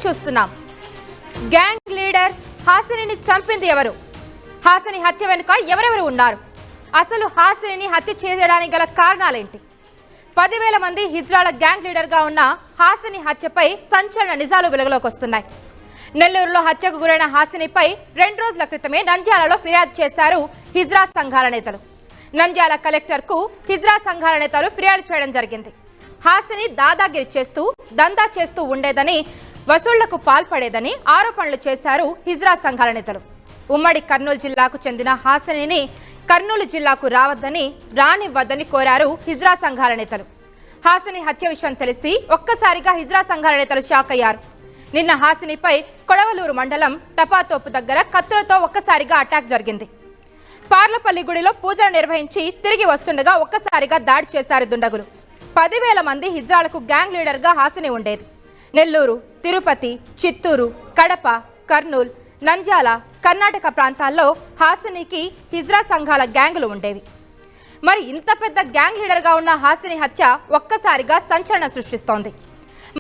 చూస్తున్నాం. Gang leader హాసినిని చంపింది ఎవరు? హాసిని హత్య వెనుక ఎవరెవరు ఉన్నారు? అసలు హాసినిని హత్య చేయడానికి గల కారణాలేంటి? 10,000 మంది హిజ్రాల గ్యాంగ్ లీడర్గా ఉన్న హాసిని హత్యపై సంచలన నిజాలు వెలుగులోకి వస్తున్నాయి. నెల్లూరులో హత్యకు గురైన హాసినిపై 2 రోజుల క్రితమే నంద్యాలలో ఫిర్యాదు చేశారు హిజ్రా సంఘాల నేతలు. నంద్యాల కలెక్టర్కు హిజ్రా సంఘాల నేతలు ఫిర్యాదు చేయడం జరిగింది. హాసిని దాదాగిరి చేస్తూ దందా చేస్తూ ఉండేదని, వసూళ్లకు పాల్పడేదని ఆరోపణలు చేశారు హిజ్రా సంఘాల నేతలు. ఉమ్మడి కర్నూలు జిల్లాకు చెందిన హాసినిని కర్నూలు జిల్లాకు రానివ్వద్దని కోరారు హిజ్రా సంఘాల నేతలు. హాసిని హత్య విషయం తెలిసి ఒక్కసారిగా హిజ్రా సంఘాల నేతలు షాక్ అయ్యారు. నిన్న హాసినిపై కొడవలూరు మండలం టపాతోపు దగ్గర కత్తులతో ఒక్కసారిగా అటాక్ జరిగింది. పార్లపల్లి గుడిలో పూజలు నిర్వహించి తిరిగి వస్తుండగా ఒక్కసారిగా దాడి చేశారు దుండగులు. 10,000 మంది హిజ్రాలకు గ్యాంగ్ లీడర్గా హాసిని ఉండేది. నెల్లూరు, తిరుపతి, చిత్తూరు, కడప, కర్నూలు, నంద్యాల, కర్ణాటక ప్రాంతాల్లో హాసినికి హిజ్రా సంఘాల గ్యాంగులు ఉండేవి. మరి ఇంత పెద్ద గ్యాంగ్ లీడర్గా ఉన్న హాసిని హత్య ఒక్కసారిగా సంచలనం సృష్టిస్తోంది.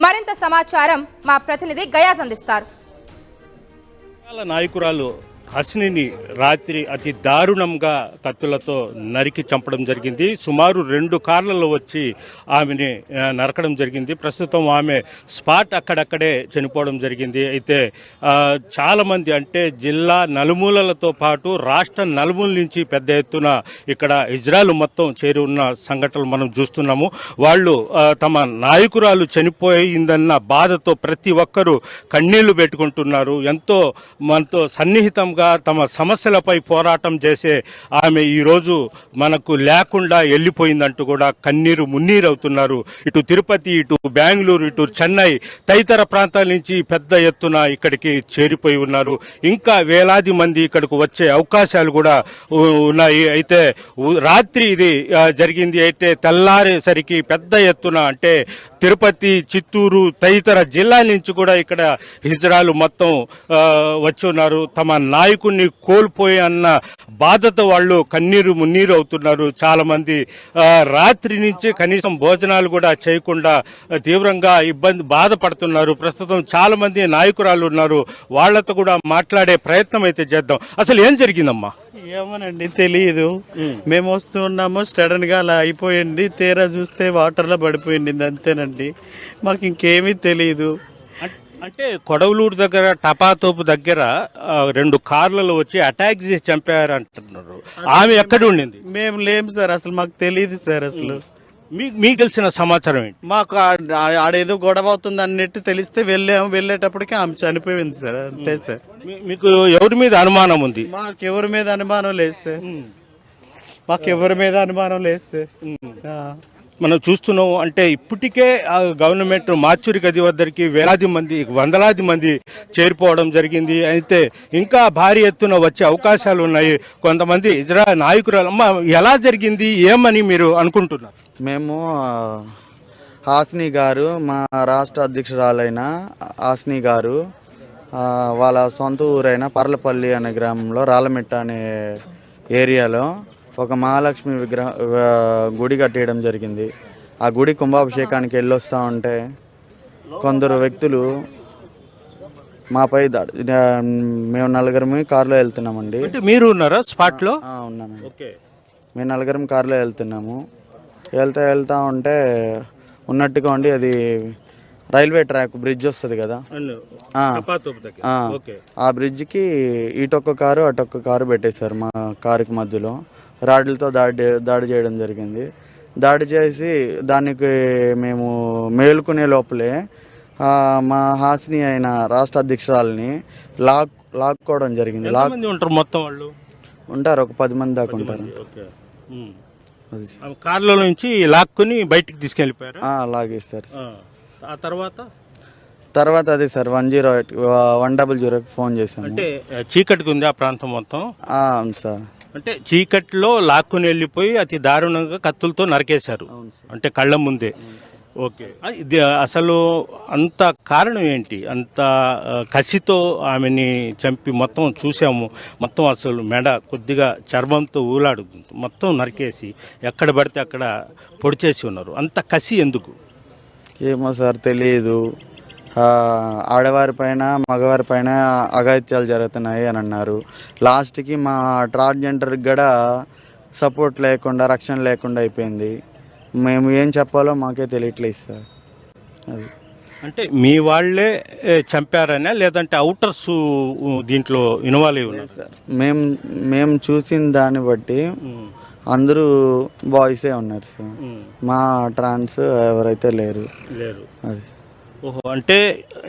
మరింత సమాచారం మా ప్రతినిధి గయాజ్ అందిస్తారు. నాయకురాలు హాసినిని రాత్రి అతి దారుణంగా కత్తులతో నరికి చంపడం జరిగింది. సుమారు 2 కార్లలో వచ్చి ఆమెని నరకడం జరిగింది. ప్రస్తుతం ఆమె స్పాట్ అక్కడక్కడే చనిపోవడం జరిగింది. అయితే చాలామంది అంటే జిల్లా నలుమూలలతో పాటు రాష్ట్ర నలుమూల నుంచి పెద్ద ఎత్తున ఇక్కడ ఇజ్రాయెల్ మొత్తం చేరి ఉన్న సంఘటనలు మనం చూస్తున్నాము. వాళ్ళు తమ నాయకురాలు చనిపోయిందన్న బాధతో ప్రతి ఒక్కరూ కన్నీళ్లు పెట్టుకుంటున్నారు. ఎంతో మనతో సన్నిహితంగా తమ సమస్యలపై పోరాటం చేసే ఆమె ఈరోజు మనకు లేకుండా వెళ్ళిపోయిందంటూ కూడా కన్నీరు మున్నీరు అవుతున్నారు. ఇటు తిరుపతి, ఇటు బెంగళూరు, ఇటు చెన్నై తదితర ప్రాంతాల నుంచి పెద్ద ఎత్తున ఇక్కడికి చేరిపోయి ఉన్నారు. ఇంకా వేలాది మంది ఇక్కడికి వచ్చే అవకాశాలు కూడా ఉన్నాయి. అయితే రాత్రి ఇది జరిగింది. అయితే తెల్లారేసరికి పెద్ద ఎత్తున అంటే తిరుపతి, చిత్తూరు తదితర జిల్లాల నుంచి కూడా ఇక్కడ హిజ్రాలు మొత్తం వచ్చి ఉన్నారు. తమ నాయకుడిని కోల్పోయి అన్న బాధతో వాళ్ళు కన్నీరు మున్నీరు అవుతున్నారు. చాలా మంది రాత్రి నుంచి కనీసం భోజనాలు కూడా చేయకుండా తీవ్రంగా బాధపడుతున్నారు. ప్రస్తుతం చాలా మంది నాయకురాలు ఉన్నారు. వాళ్ళతో కూడా మాట్లాడే ప్రయత్నం అయితే చేద్దాం. అసలు ఏం జరిగిందమ్మా? ఏమోనండి, తెలియదు. మేము వస్తున్నాము, సడన్ గా అలా అయిపోయింది. తీరా చూస్తే వాటర్లో పడిపోయింది, అంతేనండి. మాకు ఇంకేమీ తెలియదు. అంటే కొడవలూరు దగ్గర టపాతోపు దగ్గర 2 కార్లలో వచ్చి అటాక్ చేసి చంపారు అంటున్నారు. ఆమె ఎక్కడ ఉండింది? మేము లేము సార్, అసలు మాకు తెలియదు సార్. అసలు మీకు తెలిసిన సమాచారం ఏంటి? మాకు ఆడేదో గొడవ అవుతుంది అన్నట్టు తెలిస్తే వెళ్ళేటప్పటికి ఆమె చనిపోయింది సార్, అంతే సార్. మీకు ఎవరి మీద అనుమానం ఉంది? మాకెవరి మీద అనుమానం లేదు సార్. మాకెవరి మీద అనుమానం లేదు సార్. మనం చూస్తున్నాం. అంటే ఇప్పటికే గవర్నమెంట్ మార్చురి గది వద్దరికి వేలాది మంది, వందలాది మంది చేరిపోవడం జరిగింది. అయితే ఇంకా భారీ ఎత్తున వచ్చే అవకాశాలు ఉన్నాయి. కొంతమంది ఇజ్రా నాయకురాలు అమ్మ ఎలా జరిగింది, ఏమని మీరు అనుకుంటున్నారు? మేము హాసిని గారు, మా రాష్ట్ర అధ్యక్షురాలైన హాసిని గారు వాళ్ళ సొంత ఊరైన పర్లపల్లి అనే గ్రామంలో రాళ్ళమిట్ట అనే ఏరియాలో ఒక మహాలక్ష్మి గుడి కట్టేయడం జరిగింది. ఆ గుడి కుంభాభిషేకానికి వెళ్ళొస్తూ ఉంటే కొందరు వ్యక్తులు మాపై మేము 4 కారులో వెళ్తున్నామండి. మీరు ఉన్నారా స్పాట్ లో? ఉన్నాను. మేము 4 కారులో వెళ్తున్నాము. వెళ్తా ఉంటే ఉన్నట్టుగా ఉండి అది రైల్వే ట్రాక్ బ్రిడ్జ్ వస్తుంది కదా, ఆ బ్రిడ్జ్కి ఇటొక్క కారు అటొక్క కారు పెట్టేశారు. మా కారుకి మధ్యలో రాడ్లతో దాడి చేయడం జరిగింది. దాడి చేసి దానికి మేము మేలుకునే లోపలే మా హాసిని అయిన రాష్ట్ర అధ్యక్షురాలని లాక్కోవడం జరిగింది. మొత్తం వాళ్ళు ఉంటారు, ఒక 10 మంది దాకా ఉంటారు. కార్లో నుంచి లాక్కుని బయటికి తీసుకెళ్ళిపోయారు. లాగేస్తారు. ఆ తర్వాత అదే సార్ 100కి ఫోన్ చేశాను. అంటే చీకటికి ఉంది ఆ ప్రాంతం మొత్తం? అవును సార్. అంటే చీకట్లో లాక్కుని వెళ్ళిపోయి అతి దారుణంగా కత్తులతో నరికేశారు, అంటే కళ్ళ ముందే. ఓకే, ఇది అసలు అంత కారణం ఏంటి? అంత కసితో ఆమెని చంపి మొత్తం చూసాము. మొత్తం అసలు మెడ కొద్దిగా చర్మంతో ఊలాడుతుంది, మొత్తం నరికేసి ఎక్కడ పడితే అక్కడ పొడి చేసి ఉన్నారు. అంత కసి ఎందుకు? ఏమో సార్, తెలియదు. ఆడవారి పైన మగవారి పైన అఘాయిత్యాలు జరుగుతున్నాయి అని అన్నారు. లాస్ట్కి మా ట్రాన్స్జెండర్కి కూడా సపోర్ట్ లేకుండా, రక్షణ లేకుండా అయిపోయింది. మేము ఏం చెప్పాలో మాకే తెలియట్లేదు సార్. అది అంటే మీ వాళ్ళే చంపారనే, లేదంటే అవుటర్స్ దీంట్లో ఇన్వాల్వ్ అయి ఉన్నారు? సార్ మేము చూసిన దాన్ని బట్టి అందరూ బాయ్సే ఉన్నారు సార్. మా ట్రాన్స్ ఎవరైతే లేరు. అది ఓహో, అంటే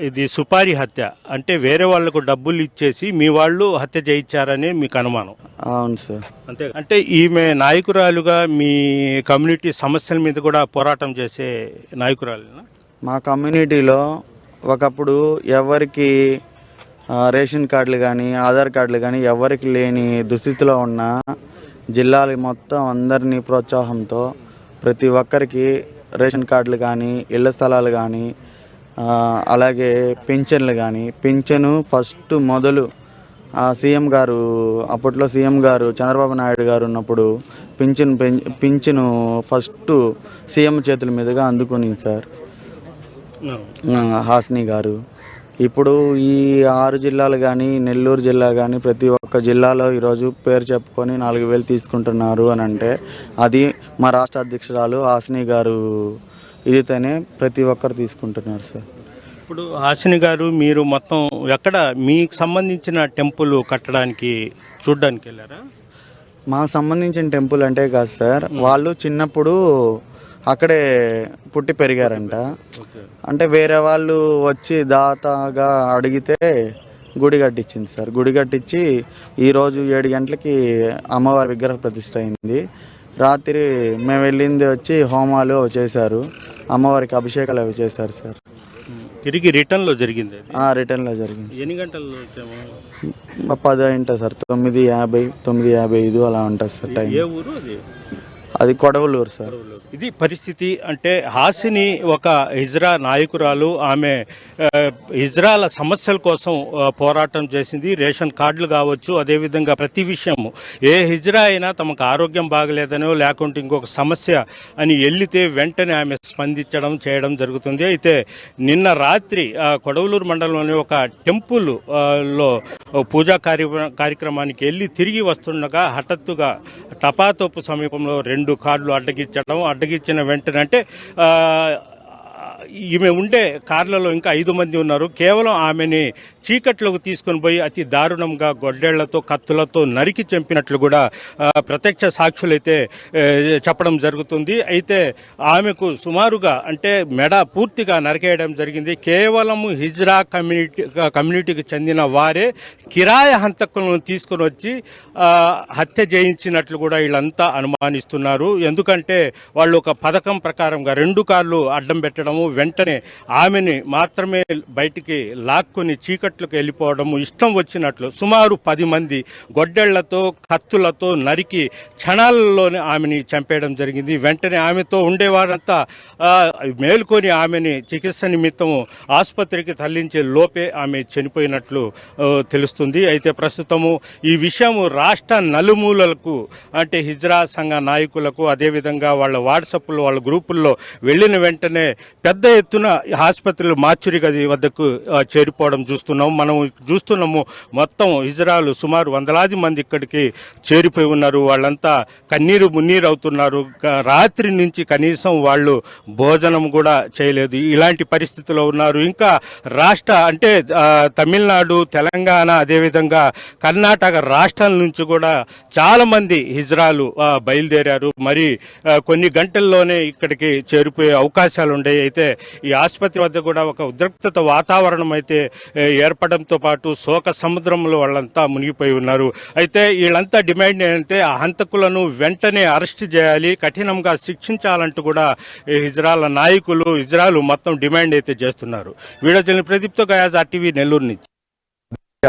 ఇది సుపారీ హత్య, అంటే వేరే వాళ్లకు డబ్బులు ఇచ్చేసి మీ వాళ్ళు హత్య చేయించారని మీకు అనుమానం? అవును సార్. అంతే. అంటే ఈమె నాయకురాలుగా మీ కమ్యూనిటీ సమస్యల మీద కూడా పోరాటం చేసే నాయకురాలేనా? మా కమ్యూనిటీలో ఒకప్పుడు ఎవరికి రేషన్ కార్డులు కానీ, ఆధార్ కార్డులు కానీ ఎవరికి లేని దుస్థితిలో ఉన్న జిల్లాలు మొత్తం అందరినీ ప్రోత్సాహంతో ప్రతి ఒక్కరికి రేషన్ కార్డులు కానీ, ఇళ్ల స్థలాలు కానీ, అలాగే పింఛన్లు కానీ, పింఛను ఫస్ట్ మొదలు సీఎం గారు, అప్పట్లో సీఎం గారు చంద్రబాబు నాయుడు గారు ఉన్నప్పుడు పింఛను ఫస్ట్ సీఎం చేతుల మీదుగా అందుకుని సార్ హాసిని గారు. ఇప్పుడు ఈ 6 జిల్లాలు కానీ, నెల్లూరు జిల్లా కానీ ప్రతి ఒక్క జిల్లాలో ఈరోజు పేరు చెప్పుకొని 4,000 తీసుకుంటున్నారు అని అంటే అది మా రాష్ట్ర అధ్యక్షురాలు హాసిని గారు ఇదితోనే ప్రతి ఒక్కరు తీసుకుంటున్నారు సార్. ఇప్పుడు హాసిని గారు, మీరు మొత్తం ఎక్కడ మీకు సంబంధించిన టెంపుల్ కట్టడానికి చూడడానికి వెళ్ళారా? మాకు సంబంధించిన టెంపుల్ అంటే కాదు సార్, వాళ్ళు చిన్నప్పుడు అక్కడే పుట్టి పెరిగారంట. అంటే వేరే వాళ్ళు వచ్చి దాతగా అడిగితే గుడి కట్టించింది సార్. గుడి కట్టించి ఈరోజు 7 గంటలకి అమ్మవారి విగ్రహ ప్రతిష్ఠ అయింది. రాత్రి మేము వెళ్ళింది వచ్చి హోమాలు చేశారు, అమ్మవారికి అభిషేకాలు అవి చేశారు సార్. తిరిగి రిటర్న్లో జరిగింది? రిటర్న్లో జరిగింది. ఎన్ని గంటల్లో? 10 అయింటుంది సార్. 9:50, 9:55 అలా ఉంటుంది సార్ టైం. ఏ ఊరు అది? అది కొడవలూరు సార్. ఇది పరిస్థితి. అంటే హాసిని ఒక హిజ్రా నాయకురాలు. ఆమె హిజ్రాల సమస్యల కోసం పోరాటం చేసింది. రేషన్ కార్డులు కావచ్చు, అదేవిధంగా ప్రతి విషయము. ఏ హిజ్రా అయినా తమకు ఆరోగ్యం బాగలేదనో లేకుంటే ఇంకొక సమస్య అని వెళ్లితే వెంటనే ఆమె స్పందించడం చేయడం జరుగుతుంది. అయితే నిన్న రాత్రి కొడవలూరు మండలంలోని ఒక టెంపుల్ లో పూజా కార్యక్రమానికి వెళ్ళి తిరిగి వస్తుండగా హఠాత్తుగా టపాతోపు సమీపంలో 2 కార్లు అడ్డగించిన వెంటనే, అంటే ఈమె ఉండే కార్లలో ఇంకా 5 మంది ఉన్నారు. కేవలం ఆమెని చీకట్లోకి తీసుకొని పోయి అతి దారుణంగా గొడ్డేళ్లతో, కత్తులతో నరికి చంపినట్లు కూడా ప్రత్యక్ష సాక్షులైతే చెప్పడం జరుగుతుంది. అయితే ఆమెకు సుమారుగా అంటే మెడ పూర్తిగా నరికేయడం జరిగింది. కేవలం హిజ్రా కమ్యూనిటీకి చెందిన వారే కిరాయ హంతకులను తీసుకొని వచ్చి హత్య చేయించినట్లు కూడా వీళ్ళంతా అనుమానిస్తున్నారు. ఎందుకంటే వాళ్ళు ఒక పథకం ప్రకారంగా 2 కార్లు అడ్డం పెట్టడము, వెంటనే ఆమెని మాత్రమే బయటికి లాక్కుని చీకట్లకు వెళ్ళిపోవడము, ఇష్టం వచ్చినట్లు సుమారు 10 మంది గొడ్డెళ్లతో, కత్తులతో నరికి క్షణాలలోనే ఆమెని చంపేయడం జరిగింది. వెంటనే ఆమెతో ఉండేవారంతా మేల్కొని ఆమెని చికిత్స నిమిత్తము ఆసుపత్రికి తరలించే లోపే ఆమె చనిపోయినట్లు తెలుస్తుంది. అయితే ప్రస్తుతము ఈ విషయము రాష్ట్ర నలుమూలలకు, అంటే హిజ్రా సంఘ నాయకులకు, అదేవిధంగా వాళ్ళ వాట్సాప్లో, వాళ్ళ గ్రూపుల్లో వెళ్ళిన వెంటనే పెద్ద ఎత్తున ఆసుపత్రులు మార్చురి గది వద్దకు చేరిపోవడం మనం చూస్తున్నాము. మొత్తం హిజ్రాలు సుమారు 100 మంది ఇక్కడికి చేరిపోయి ఉన్నారు. వాళ్ళంతా కన్నీరు మున్నీరు అవుతున్నారు. రాత్రి నుంచి కనీసం వాళ్ళు భోజనం కూడా చేయలేదు. ఇలాంటి పరిస్థితిలో ఉన్నారు. ఇంకా రాష్ట్ర అంటే తమిళనాడు, తెలంగాణ, అదేవిధంగా కర్ణాటక రాష్ట్రాల నుంచి కూడా చాలా మంది హిజ్రాలు బయలుదేరారు. మరి కొన్ని గంటల్లోనే ఇక్కడికి చేరిపోయే అవకాశాలు ఉన్నాయి. అయితే ఈ ఆసుపత్రి వద్ద కూడా ఒక ఉద్రిక్తత వాతావరణం అయితే ఏర్పడంతో పాటు శోక సముద్రంలో వాళ్ళంతా మునిగిపోయి ఉన్నారు. అయితే వీళ్ళంతా డిమాండ్ ఏంటంటే ఆ హంతకులను వెంటనే అరెస్ట్ చేయాలి, కఠినంగా శిక్షించాలంటూ కూడా ఇజ్రాయలు మొత్తం డిమాండ్ అయితే చేస్తున్నారు. వీడియో జర్నలిస్ట్ ప్రదీప్తో గయాజ్, ఆర్టీవీ నెల్లూరు నుంచి.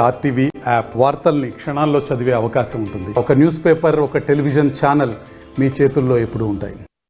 ఆర్టీవీ యాప్ వార్తల్ని క్షణాల్లో చదివే అవకాశం ఉంటుంది. ఒక న్యూస్ పేపర్, ఒక టెలివిజన్ ఛానల్ మీ చేతుల్లో ఎప్పుడూ ఉంటాయి.